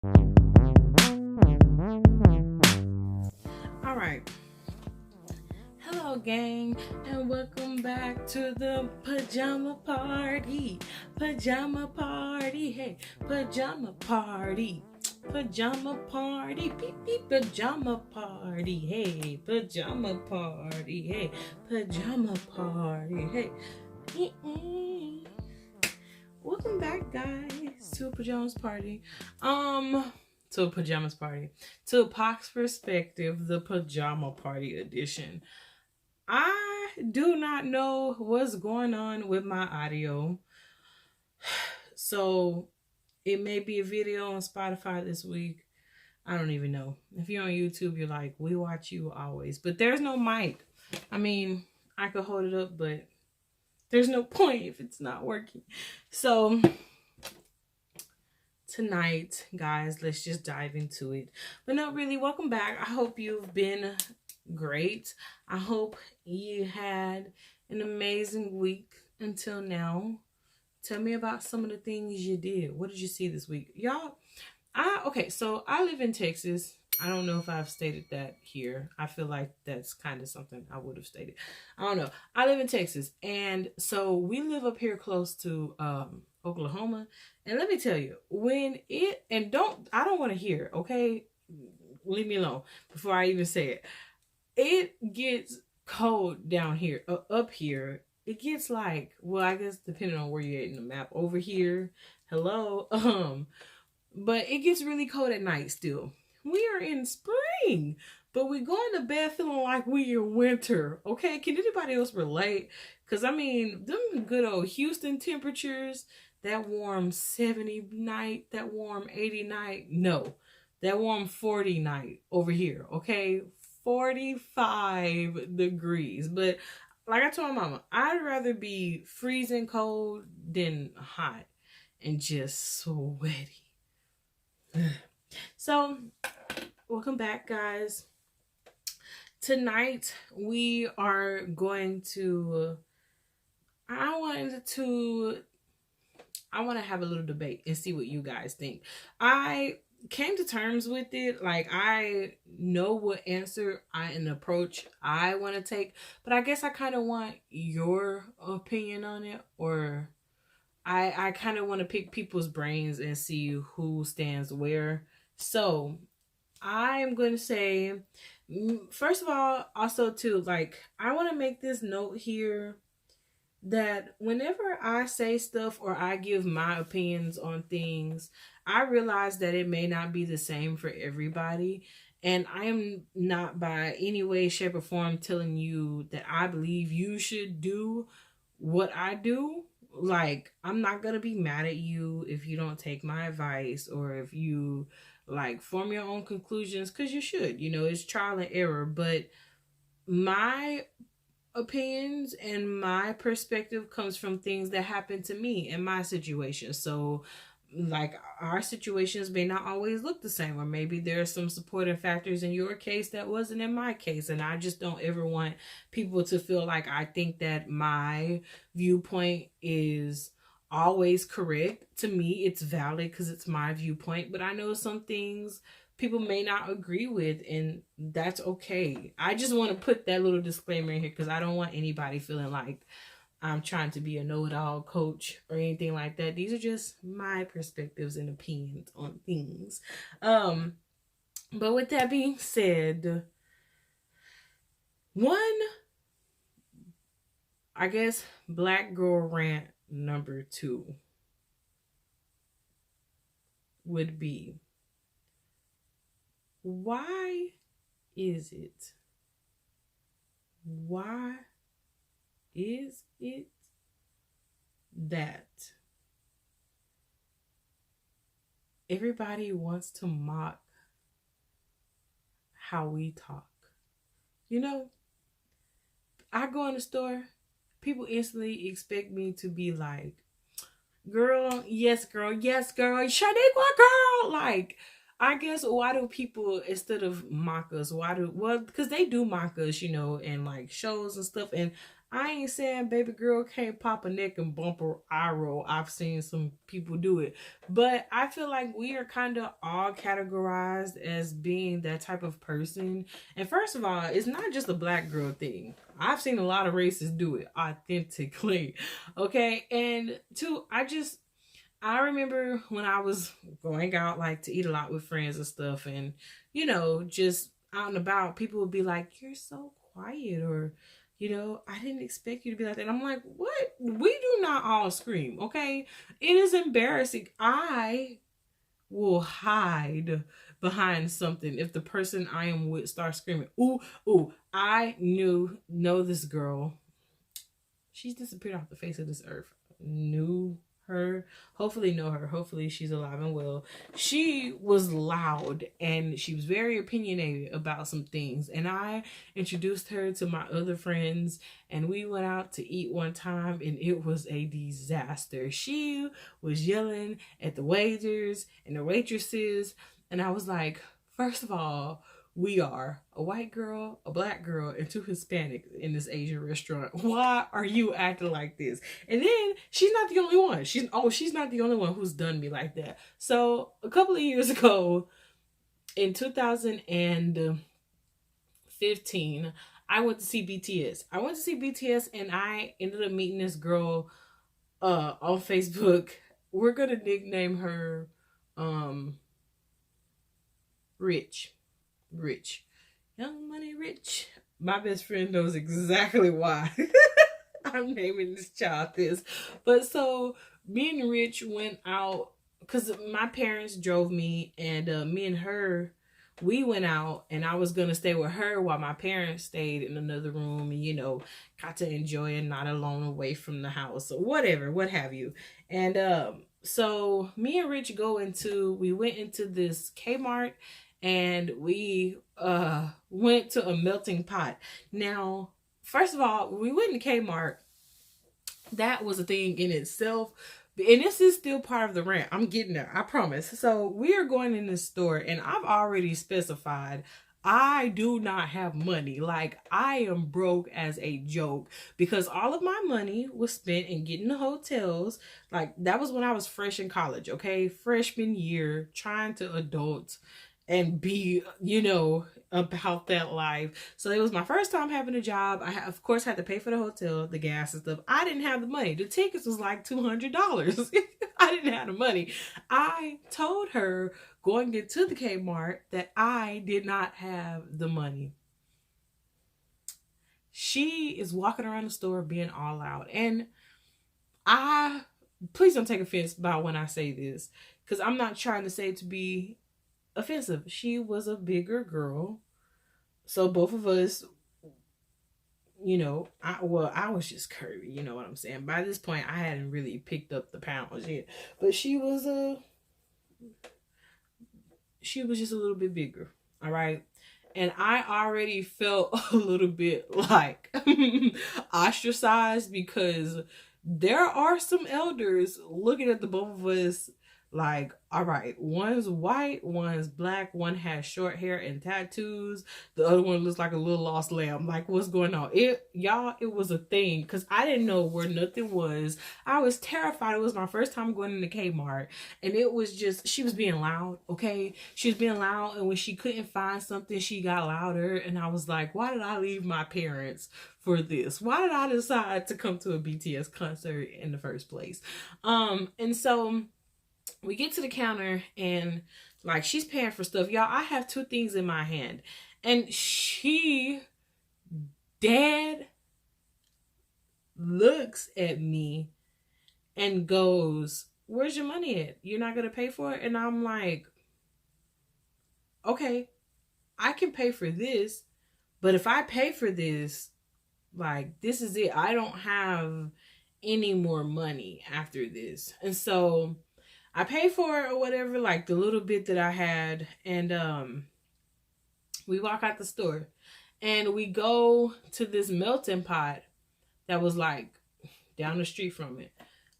All right. Hello, gang, and welcome back to the pajama party. Pajama party, hey, pajama party. Pajama party, beep beep, pajama party, hey, pajama party, hey, pajama party, hey. Mm-mm. Welcome back, guys, to a pajamas party. To a pajamas party. To Pac's perspective, the pajama party edition. I do not know what's going on with my audio. So it may be a video on Spotify this week. I don't even know. If you're on YouTube, you're like, we watch you always. But there's no mic. I mean, I could hold it up, but there's no point if it's not working. So tonight, guys, let's just dive into it. But no, really, welcome back. I hope you've been great. I hope you had an amazing week until now. Tell me about some of the things you did. What did you see this week? Y'all, okay, so I live in Texas. I don't know if I've stated that here. I feel like that's kind of something I would have stated. I don't know. I live in Texas, and so we live up here close to Oklahoma. And let me tell you, I don't want to hear, okay? Leave me alone before I even say it. It gets cold down here, up here. It gets like, well, I guess depending on where you're at in the map, over here, hello, but it gets really cold at night still. We are in spring, but we're going to bed feeling like we're in winter, okay? Can anybody else relate? Because, I mean, them good old Houston temperatures, that warm 70 night, that warm 80 night, no. That warm 40 night over here, okay? 45 degrees. But like I told my mama, I'd rather be freezing cold than hot and just sweaty. So, welcome back, guys. Tonight, we are going to, I want to have a little debate and see what you guys think. I came to terms with it. Like, I know what answer and approach I want to take, but I guess I kind of want your opinion on it, or I kind of want to pick people's brains and see who stands where. So I'm going to say, first of all, also too, like, I want to make this note here that whenever I say stuff or I give my opinions on things, I realize that it may not be the same for everybody. And I am not by any way, shape, or form telling you that I believe you should do what I do. Like, I'm not going to be mad at you if you don't take my advice, or if you like form your own conclusions, because you should. You know, it's trial and error. But my opinions and my perspective comes from things that happen to me in my situation. So, like, our situations may not always look the same, or maybe there are some supporting factors in your case that wasn't in my case. And I just don't ever want people to feel like I think that my viewpoint is always correct. To me, it's valid because it's my viewpoint, but I know some things people may not agree with, and that's okay. I just want to put that little disclaimer in here because I don't want anybody feeling like I'm trying to be a know-it-all coach or anything like that. These are just my perspectives and opinions on things. But with that being said, one, I guess, black girl rant number 2 would be, why is it that everybody wants to mock how we talk? You know, I go in the store, people instantly expect me to be like, girl, yes, Shaniqua, girl. Like, I guess, why do people, instead of mock us, because they do mock us, you know, in like shows and stuff. And I ain't saying baby girl can't pop a neck and bump her eye roll. I've seen some people do it. But I feel like we are kind of all categorized as being that type of person. And first of all, it's not just a black girl thing. I've seen a lot of races do it authentically. Okay. And two, I remember when I was going out like to eat a lot with friends and stuff, and just out and about, people would be like, "You're so quiet," or "I didn't expect you to be like that." I'm like, "What? We do not all scream, okay? It is embarrassing. I will hide behind something if the person I am with starts screaming. Ooh, ooh, I know this girl. She's disappeared off the face of this earth. Knew her, hopefully know her, hopefully she's alive and well. She was loud and she was very opinionated about some things, and I introduced her to my other friends, and we went out to eat one time, and it was a disaster. She was yelling at the waiters and the waitresses, and I was like, first of all, we are a white girl, a black girl, and two Hispanics in this Asian restaurant. Why are you acting like this? And then she's not the only one. She's not the only one who's done me like that. So a couple of years ago, in 2015, I went to see BTS. And I ended up meeting this girl on Facebook. We're gonna nickname her Rich. Young Money Rich. My best friend knows exactly why I'm naming this child this. But so me and Rich went out because my parents drove me, and me and her, we went out, and I was gonna stay with her while my parents stayed in another room, and got to enjoy it, not alone away from the house or whatever, what have you. And so me and Rich we went into this Kmart, and we went to a melting pot. Now, first of all, we went to Kmart. That was a thing in itself. And this is still part of the rant. I'm getting there, I promise. So we are going in this store, and I've already specified I do not have money. Like, I am broke as a joke because all of my money was spent in getting the hotels. Like, that was when I was fresh in college, okay? Freshman year, trying to adult and be, about that life. So it was my first time having a job. I, of course, had to pay for the hotel, the gas and stuff. I didn't have the money. The tickets was like $200. I didn't have the money. I told her going into the Kmart that I did not have the money. She is walking around the store being all loud. And please don't take offense by when I say this, because I'm not trying to say it to be offensive. She was a bigger girl, so both of us, I was just curvy, you know what I'm saying. By this point, I hadn't really picked up the pounds yet, but she was just a little bit bigger, all right. And I already felt a little bit like ostracized, because there are some elders looking at the both of us like, all right, one's white, one's black, one has short hair and tattoos, the other one looks like a little lost lamb. Like, what's going on? It was a thing, because I didn't know where nothing was. I was terrified. It was my first time going into Kmart, and it was just, she was being loud, okay? She was being loud, and when she couldn't find something, she got louder, and I was like, why did I leave my parents for this? Why did I decide to come to a BTS concert in the first place? And so we get to the counter, and like, she's paying for stuff. Y'all, I have two things in my hand, and she dead looks at me and goes, "Where's your money at? You're not gonna pay for it?" And I'm like, okay, I can pay for this, but if I pay for this, like, this is it. I don't have any more money after this. And so I pay for it or whatever, like the little bit that I had, and we walk out the store, and we go to this melting pot that was like down the street from it.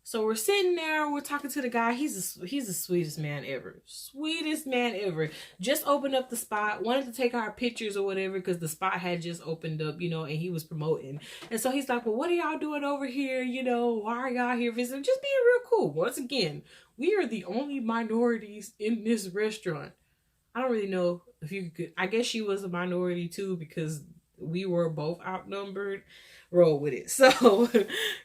So we're sitting there, we're talking to the guy. He's the sweetest man ever. Sweetest man ever. Just opened up the spot, wanted to take our pictures or whatever because the spot had just opened up, you know, and he was promoting. And so he's like, well, what are y'all doing over here? You know, why are y'all here visiting? Just being real cool. Once again, we are the only minorities in this restaurant. I don't really know if you could, I guess she was a minority too because we were both outnumbered. Roll with it. So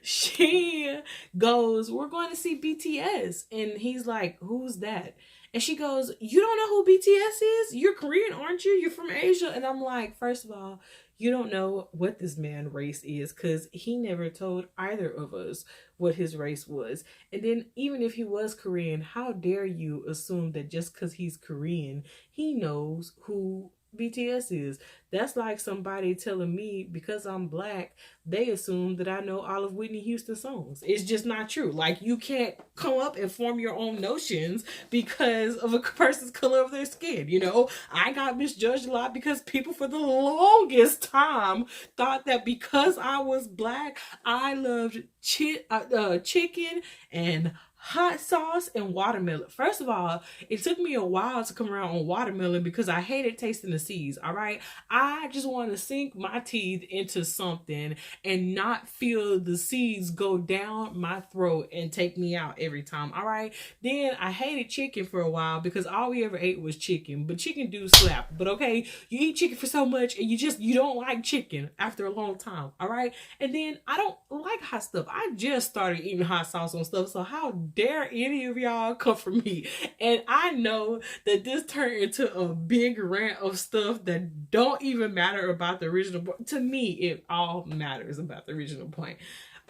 she goes, we're going to see BTS. And he's like, who's that? And she goes, you don't know who BTS is? You're Korean, aren't you? You're from Asia. And I'm like, first of all, you don't know what this man's race is because he never told either of us what his race was. And then even if he was Korean, how dare you assume that just because he's Korean, he knows who BTS is? That's like somebody telling me because I'm black, they assume that I know all of Whitney Houston's songs. It's just not true. Like, you can't come up and form your own notions because of a person's color of their skin. You know, I got misjudged a lot because people for the longest time thought that because I was black, I loved chicken and hot sauce and watermelon. First of all, it took me a while to come around on watermelon because I hated tasting the seeds. All right, I just want to sink my teeth into something and not feel the seeds go down my throat and take me out every time. All right, then I hated chicken for a while because all we ever ate was chicken, but chicken do slap. But okay, you eat chicken for so much and you don't like chicken after a long time. All right, and then I don't like hot stuff. I just started eating hot sauce on stuff, so how dare any of y'all come for me? And I know that this turned into a big rant of stuff that don't even matter about the original point. To me, it all matters about the original point.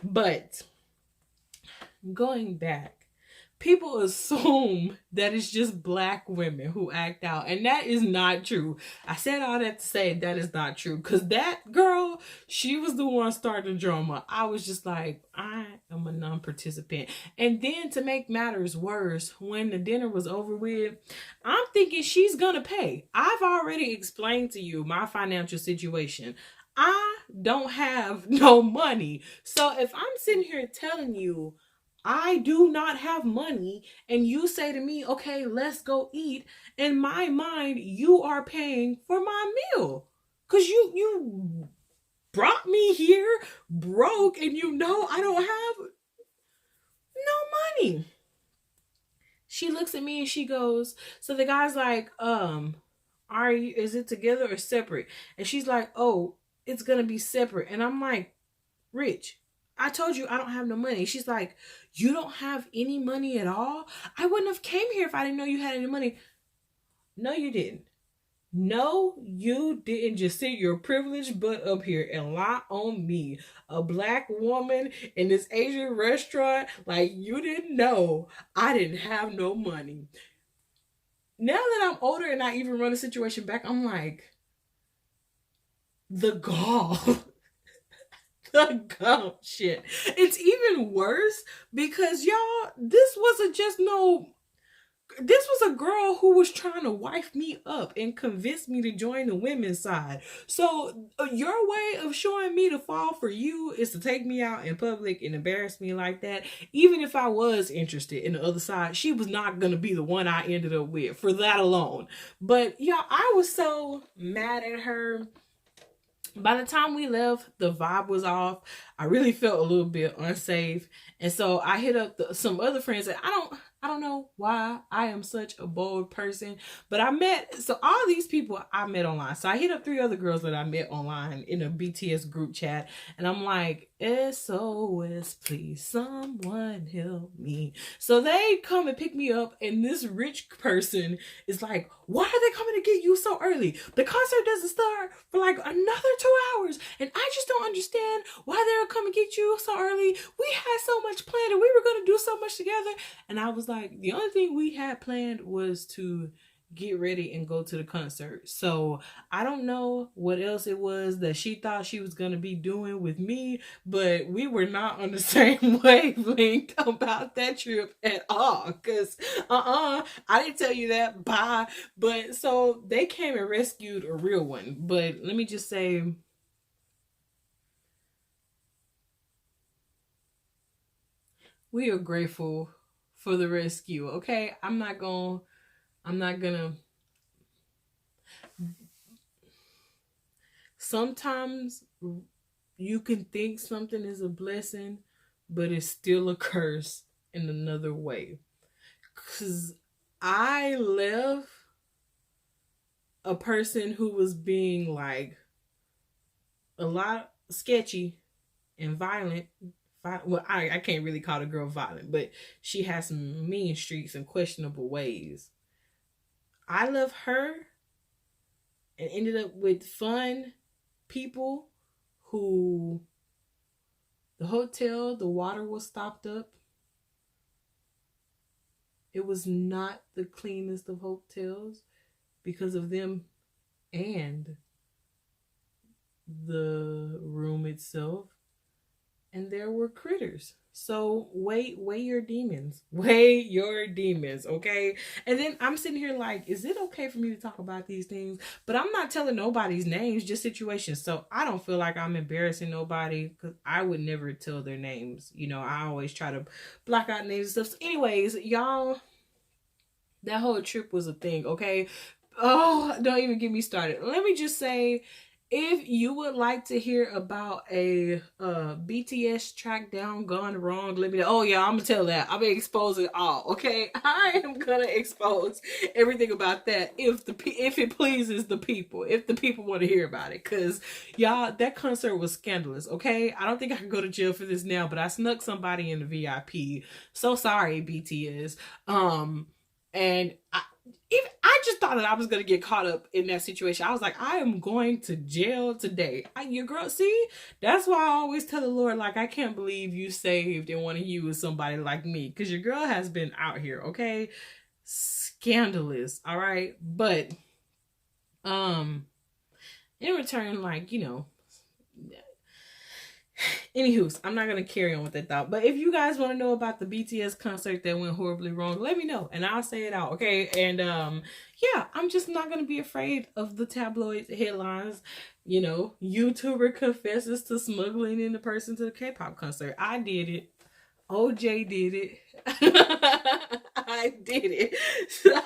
But going back, people assume that it's just black women who act out, and that is not true. I said all that to say that is not true, because that girl, she was the one starting the drama. I was just like, I am a non-participant. And then to make matters worse, when the dinner was over with, I'm thinking she's gonna pay. I've already explained to you my financial situation. I don't have no money. So if I'm sitting here telling you I do not have money, and you say to me, okay, let's go eat, in my mind, you are paying for my meal. Because you brought me here broke, and you know I don't have no money. She looks at me and she goes, so the guy's like, is it together or separate? And she's like, oh, it's gonna be separate. And I'm like, Rich, I told you I don't have no money. She's like, you don't have any money at all? I wouldn't have came here if I didn't know you had any money. No, you didn't. No, you didn't just sit your privileged butt up here and lie on me, a black woman in this Asian restaurant, like you didn't know I didn't have no money. Now that I'm older and I even run the situation back, I'm like, the gall. The gum shit. It's even worse because y'all, this was a girl who was trying to wife me up and convince me to join the women's side. So your way of showing me to fall for you is to take me out in public and embarrass me like that. Even if I was interested in the other side, she was not going to be the one I ended up with for that alone. But y'all, I was so mad at her. By the time we left, the vibe was off. I really felt a little bit unsafe. And so I hit up some other friends that I don't know why I am such a bold person, but so all these people I met online. So I hit up 3 other girls that I met online in a BTS group chat. And I'm like, SOS, please, someone help me. So they come and pick me up. And this rich person is like, why are they coming to get you so early? The concert doesn't start for like another 2 hours. And I just don't understand why they're coming to get you so early. We had so much planned and we were going to do so much together. And I was like, the only thing we had planned was to get ready and go to the concert. So I don't know what else it was that she thought she was going to be doing with me, but we were not on the same wavelength about that trip at all. Because I didn't tell you that. Bye. But so they came and rescued a real one. But let me just say, we are grateful for the rescue. Okay, I'm not gonna. Sometimes you can think something is a blessing, but it's still a curse in another way. Cause I left a person who was being like a lot sketchy and violent. Well, I can't really call the girl violent, but she has some mean streaks and questionable ways. I left her and ended up with fun people who the hotel, the water was stopped up. It was not the cleanest of hotels because of them and the room itself. And there were critters. So weigh your demons. Weigh your demons, okay? And then I'm sitting here like, is it okay for me to talk about these things? But I'm not telling nobody's names, just situations. So I don't feel like I'm embarrassing nobody because I would never tell their names. You know, I always try to block out names and stuff. So anyways, y'all, that whole trip was a thing, okay? Oh, don't even get me started. Let me just say, if you would like to hear about a BTS track down gone wrong, let me know. Oh yeah, I'm gonna tell that. I'm gonna expose it all. Okay, I am gonna expose everything about that if it pleases the people. If the people want to hear about it, cause y'all, that concert was scandalous. Okay, I don't think I can go to jail for this now, but I snuck somebody in the VIP. So sorry, BTS. And I just thought that I was going to get caught up in that situation. I was like, I am going to jail today. Your girl, see, that's why I always tell the Lord, like, I can't believe you saved and want to use somebody like me. Because your girl has been out here, okay? Scandalous, all right? But, in return, like, you know, anywho, I'm not going to carry on with that thought. But if you guys want to know about the BTS concert that went horribly wrong, let me know and I'll say it out, okay? And yeah, I'm just not going to be afraid of the tabloid headlines. You know, YouTuber confesses to smuggling in the person to the K-pop concert. I did it. OJ did it. I did it. So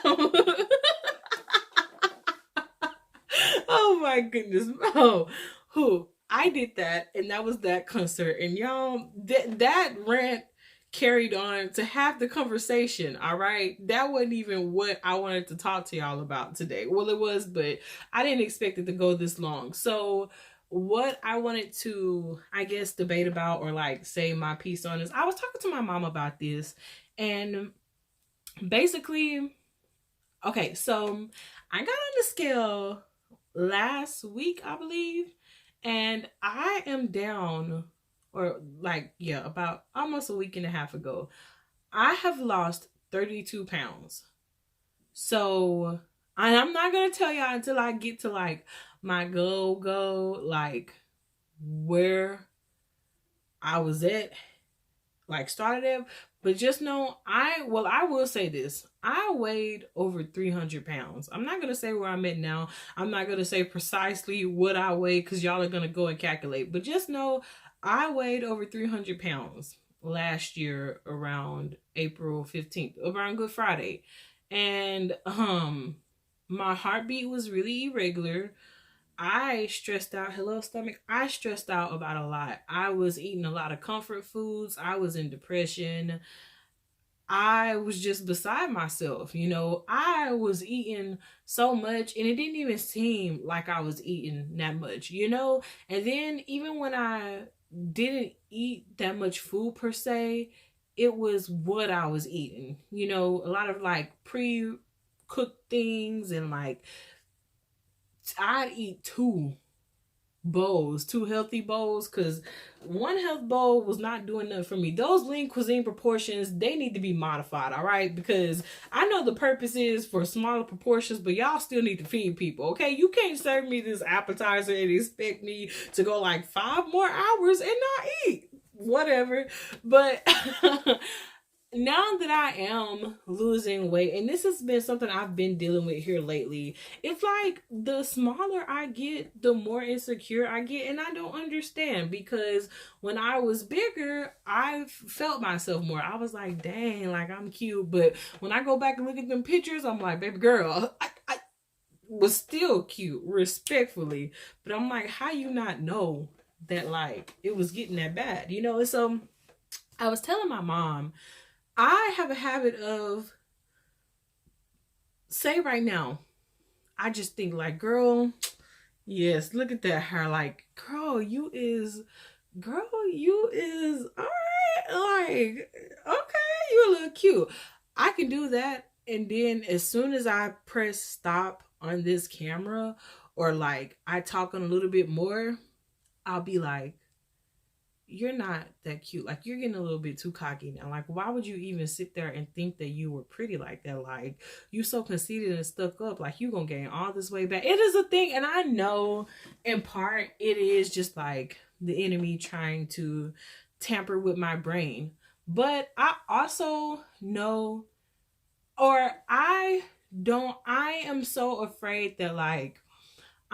oh my goodness. Oh, who? I did that, and that was that concert. And y'all, that rant carried on to have the conversation, all right? That wasn't even what I wanted to talk to y'all about today. Well, it was, but I didn't expect it to go this long. So what I wanted to, I guess, debate about or like say my piece on is, I was talking to my mom about this, and basically, okay, so I got on the scale last week, I believe, and I am down, or like, yeah, about almost a week and a half ago, I have lost 32 pounds. So, and I'm not going to tell y'all until I get to like my go, like where I was at, like started at. But just know, I will say this. I weighed over 300 pounds. I'm not going to say where I'm at now. I'm not going to say precisely what I weigh because y'all are going to go and calculate. But just know, I weighed over 300 pounds last year around April 15th, around Good Friday. And my heartbeat was really irregular. I stressed out. Hello, stomach. I stressed out about a lot. I was eating a lot of comfort foods. I was in depression. I was just beside myself. You know, I was eating so much and it didn't even seem like I was eating that much, you know? And then even when I didn't eat that much food per se, it was what I was eating. You know, a lot of like pre-cooked things, and like I'd eat two healthy bowls, because one health bowl was not doing nothing for me. Those lean cuisine proportions, they need to be modified, all right? Because I know the purpose is for smaller proportions, but y'all still need to feed people, okay? You can't serve me this appetizer and expect me to go like 5 more hours and not eat. Whatever. But now that I am losing weight, and this has been something I've been dealing with here lately, it's like the smaller I get, the more insecure I get, and I don't understand, because when I was bigger, I felt myself more. I was like, dang, like I'm cute, but when I go back and look at them pictures, I'm like, baby girl, I was still cute, respectfully, but I'm like, how you not know that like it was getting that bad, you know? And so I was telling my mom, I have a habit of, say right now, I just think like, girl, yes, look at that hair. Like, girl, you is, all right. Like, okay, you a little cute. I can do that. And then as soon as I press stop on this camera, or like I talk on a little bit more, I'll be like, you're not that cute. Like, you're getting a little bit too cocky now. Like, why would you even sit there and think that you were pretty like that? Like, you so conceited and stuck up. Like, you gonna gain all this weight back. It is a thing. And I know in part it is just like the enemy trying to tamper with my brain. But I also know, or I am so afraid that like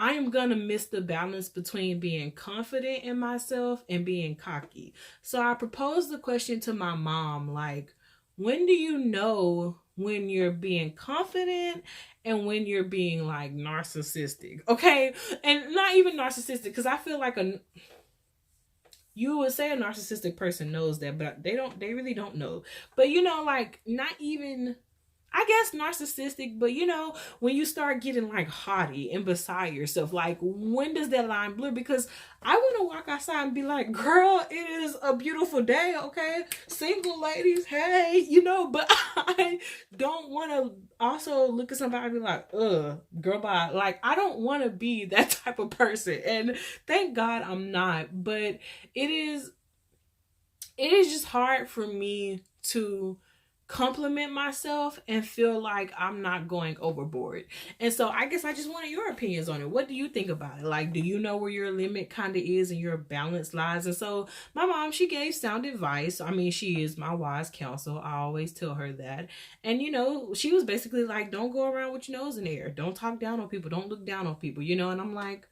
I am going to miss the balance between being confident in myself and being cocky. So I proposed the question to my mom, like, when do you know when you're being confident and when you're being like narcissistic? Okay. And not even narcissistic, because I feel like you would say a narcissistic person knows that, but they really don't know. But you know, like, not even, I guess, narcissistic, but you know, when you start getting like haughty and beside yourself, like, when does that line blur? Because I want to walk outside and be like, girl, it is a beautiful day, okay? Single ladies, hey, you know, but I don't want to also look at somebody and be like, girl, bye. Like, I don't want to be that type of person. And thank God I'm not, but it is just hard for me to compliment myself and feel like I'm not going overboard. And so I guess I just wanted your opinions on it. What do you think about it? Like, do you know where your limit kind of is and your balance lies? And so my mom, she gave sound advice. I mean, she is my wise counsel. I always tell her that. And you know, she was basically like, don't go around with your nose in the air. Don't talk down on people. Don't look down on people, you know? And I'm like,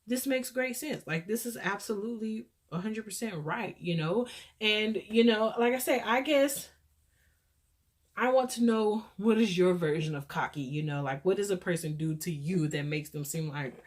this makes great sense. Like, this is absolutely 100% right, you know? And, you know, like I say, I guess I want to know, what is your version of cocky? You know, like, what does a person do to you that makes them seem like,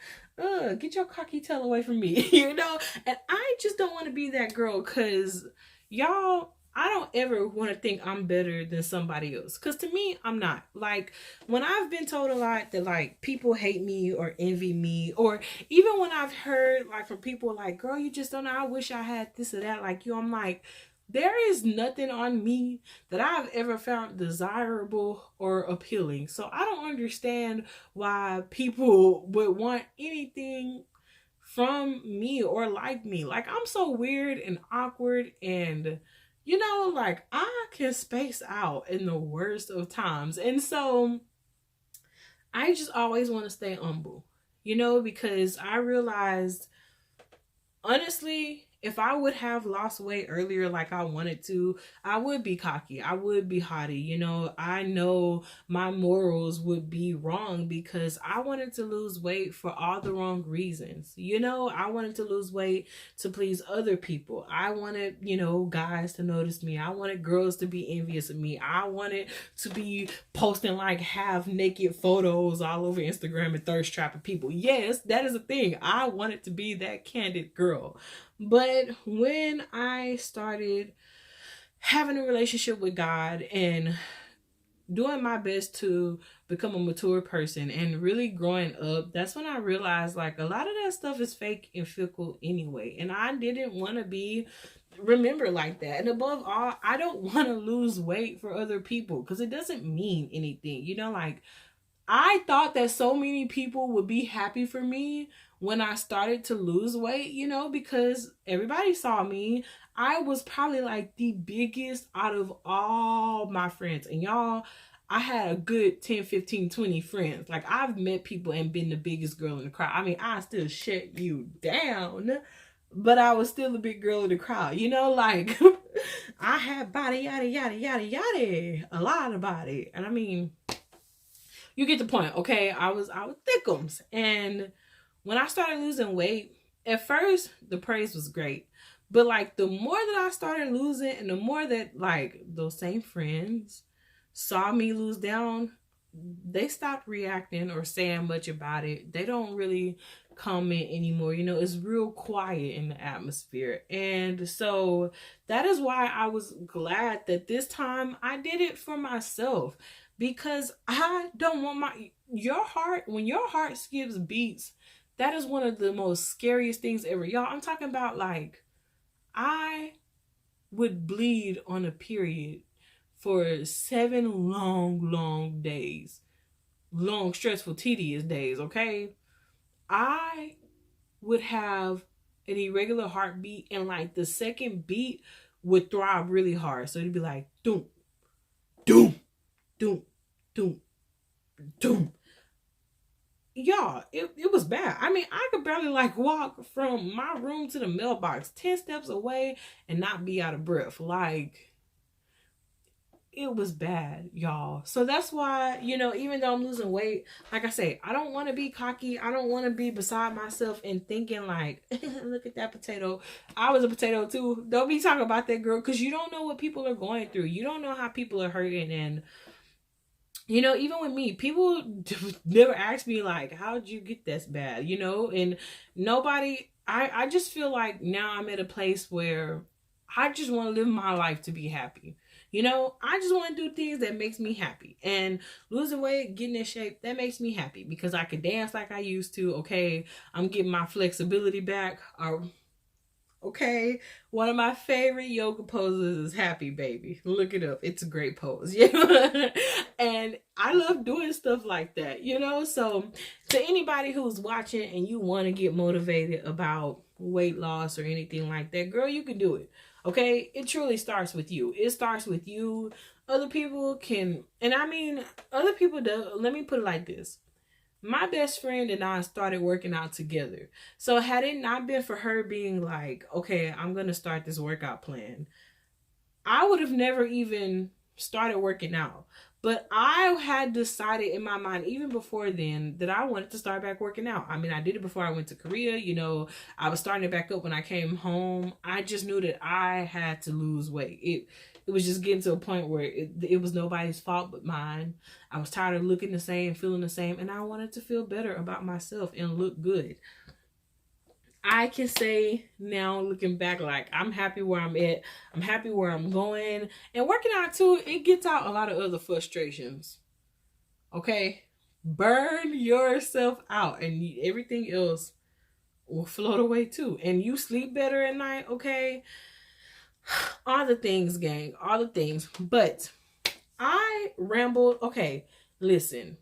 get your cocky tail away from me, you know? And I just don't want to be that girl, because y'all, I don't ever want to think I'm better than somebody else. Because to me, I'm not. Like, when I've been told a lot that, like, people hate me or envy me, or even when I've heard, like, from people like, girl, you just don't know, I wish I had this or that like you, I'm like, there is nothing on me that I've ever found desirable or appealing. So I don't understand why people would want anything from me or like me. Like, I'm so weird and awkward, and you know, like, I can space out in the worst of times. And so I just always want to stay humble, you know, because I realized, honestly, if I would have lost weight earlier like I wanted to, I would be cocky. I would be haughty. You know, I know my morals would be wrong because I wanted to lose weight for all the wrong reasons. You know, I wanted to lose weight to please other people. I wanted, you know, guys to notice me. I wanted girls to be envious of me. I wanted to be posting like half naked photos all over Instagram and thirst trapping people. Yes, that is a thing. I wanted to be that candid girl. But when I started having a relationship with God and doing my best to become a mature person and really growing up, that's when I realized, like, a lot of that stuff is fake and fickle anyway. And I didn't want to be remembered like that. And above all, I don't want to lose weight for other people because it doesn't mean anything. You know, like, I thought that so many people would be happy for me when I started to lose weight, you know, because everybody saw me. I was probably like the biggest out of all my friends. And y'all, I had a good 10, 15, 20 friends. Like, I've met people and been the biggest girl in the crowd. I mean, I still shut you down. but I was still a big girl in the crowd. You know, like I had body, yada, yada, yada, yada, a lot of body. And I mean, you get the point, okay? I was thickums. And when I started losing weight, at first the praise was great. But like the more that I started losing and the more that like those same friends saw me lose down, they stopped reacting or saying much about it. They don't really comment anymore. You know, it's real quiet in the atmosphere. And so that is why I was glad that this time I did it for myself, because I don't want when your heart skips beats, that is one of the most scariest things ever. Y'all, I'm talking about like, I would bleed on a period for 7 long days. Long, stressful, tedious days, okay? I would have an irregular heartbeat, and like the second beat would throb really hard. So it'd be like, doom, doom, doom, doom, doom. Y'all, it was bad. I mean, I could barely like walk from my room to the mailbox 10 steps away and not be out of breath. Like, it was bad, y'all. So that's why, you know, even though I'm losing weight, like I say, I don't want to be cocky. I don't want to be beside myself and thinking like, look at that potato. I was a potato too. Don't be talking about that, girl, because you don't know what people are going through. You don't know how people are hurting. And you know, even with me, people never ask me like, how'd you get this bad, you know? And nobody, I just feel like now I'm at a place where I just want to live my life to be happy. You know, I just want to do things that makes me happy. And losing weight, getting in shape, that makes me happy because I could dance like I used to. Okay, I'm getting my flexibility back. Okay, one of my favorite yoga poses is Happy Baby. Look it up. It's a great pose. You know? And I love doing stuff like that, you know? So to anybody who's watching and you want to get motivated about weight loss or anything like that, girl, you can do it. Okay? It truly starts with you. It starts with you. Other people can, and I mean, other people do. Let me put it like this. My best friend and I started working out together. So had it not been for her being like, okay, I'm going to start this workout plan, I would have never even started working out. But I had decided in my mind, even before then, that I wanted to start back working out. I mean, I did it before I went to Korea. You know, I was starting it back up when I came home. I just knew that I had to lose weight. It was just getting to a point where it was nobody's fault but mine. I was tired of looking the same, feeling the same, and I wanted to feel better about myself and look good. I can say now, looking back, like, I'm happy where I'm at. I'm happy where I'm going. And working out, too, it gets out a lot of other frustrations. Okay? Burn yourself out, and everything else will float away, too. And you sleep better at night, okay? All the things, gang. All the things. But I rambled. Okay, listen.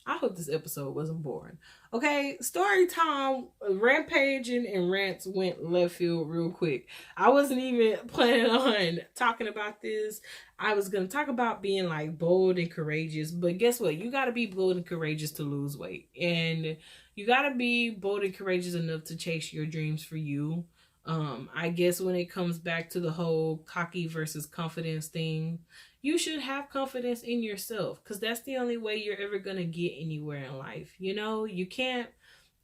I hope this episode wasn't boring. Okay, story time. Rampaging and rants went left field real quick. I wasn't even planning on talking about this. I was going to talk about being like bold and courageous. But guess what? You got to be bold and courageous to lose weight. And you got to be bold and courageous enough to chase your dreams for you. I guess when it comes back to the whole cocky versus confidence thing, you should have confidence in yourself, because that's the only way you're ever going to get anywhere in life. You know, you can't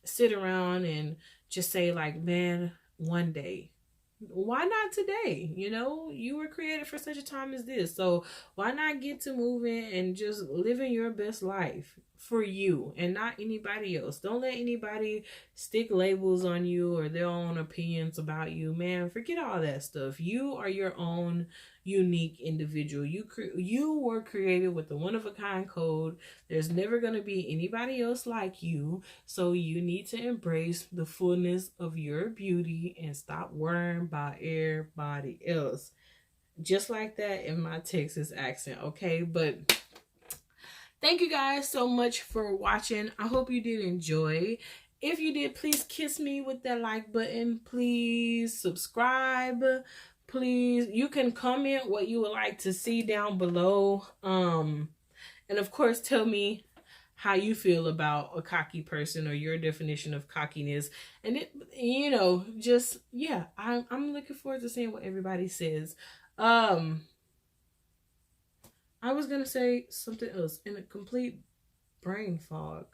sit around and just say like, man, one day. Why not today? You know, you were created for such a time as this. So why not get to moving and just living your best life for you and not anybody else? Don't let anybody stick labels on you or their own opinions about you. Man, forget all that stuff. You are your own unique individual. You were created with a one-of-a-kind code. There's never going to be anybody else like you. So you need to embrace the fullness of your beauty and stop worrying about everybody else. Just like that in my Texas accent, okay? But thank you guys so much for watching. I hope you did enjoy. If you did, please kiss me with that like button. Please subscribe. Please, you can comment what you would like to see down below. And of course, tell me how you feel about a cocky person or your definition of cockiness. And it, you know, just, yeah, I'm looking forward to seeing what everybody says. I was gonna say something else in a complete brain fog.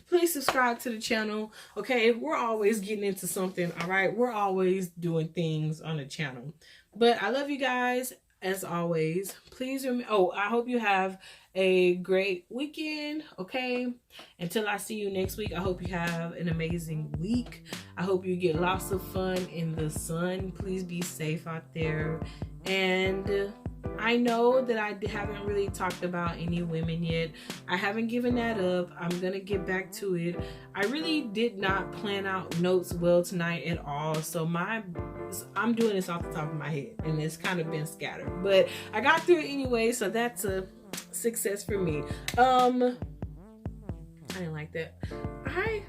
Please subscribe to the channel. Okay, we're always getting into something. All right, we're always doing things on the channel. But I love you guys as always. Please remember, oh, I hope you have a great weekend. Okay, until I see you next week, I hope you have an amazing week. I hope you get lots of fun in the sun. Please be safe out there. And I know that I haven't really talked about any women yet. I haven't given that up. I'm gonna get back to it. I really did not plan out notes well tonight at all, so I'm doing this off the top of my head, and it's kind of been scattered, but I got through it anyway, so that's a success for me. I didn't like that. I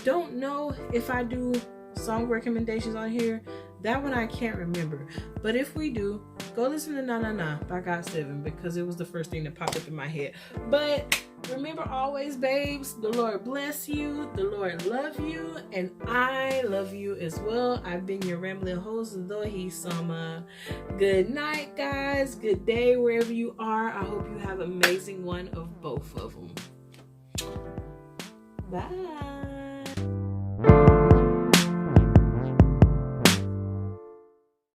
don't know if I do song recommendations on here. That one I can't remember. But if we do, go listen to Na Na Na by GOT7, because it was the first thing that popped up in my head. But remember always, babes, the Lord bless you, the Lord love you, and I love you as well. I've been your rambling host, DohiSama. Good night, guys. Good day wherever you are. I hope you have an amazing one of both of them. Bye.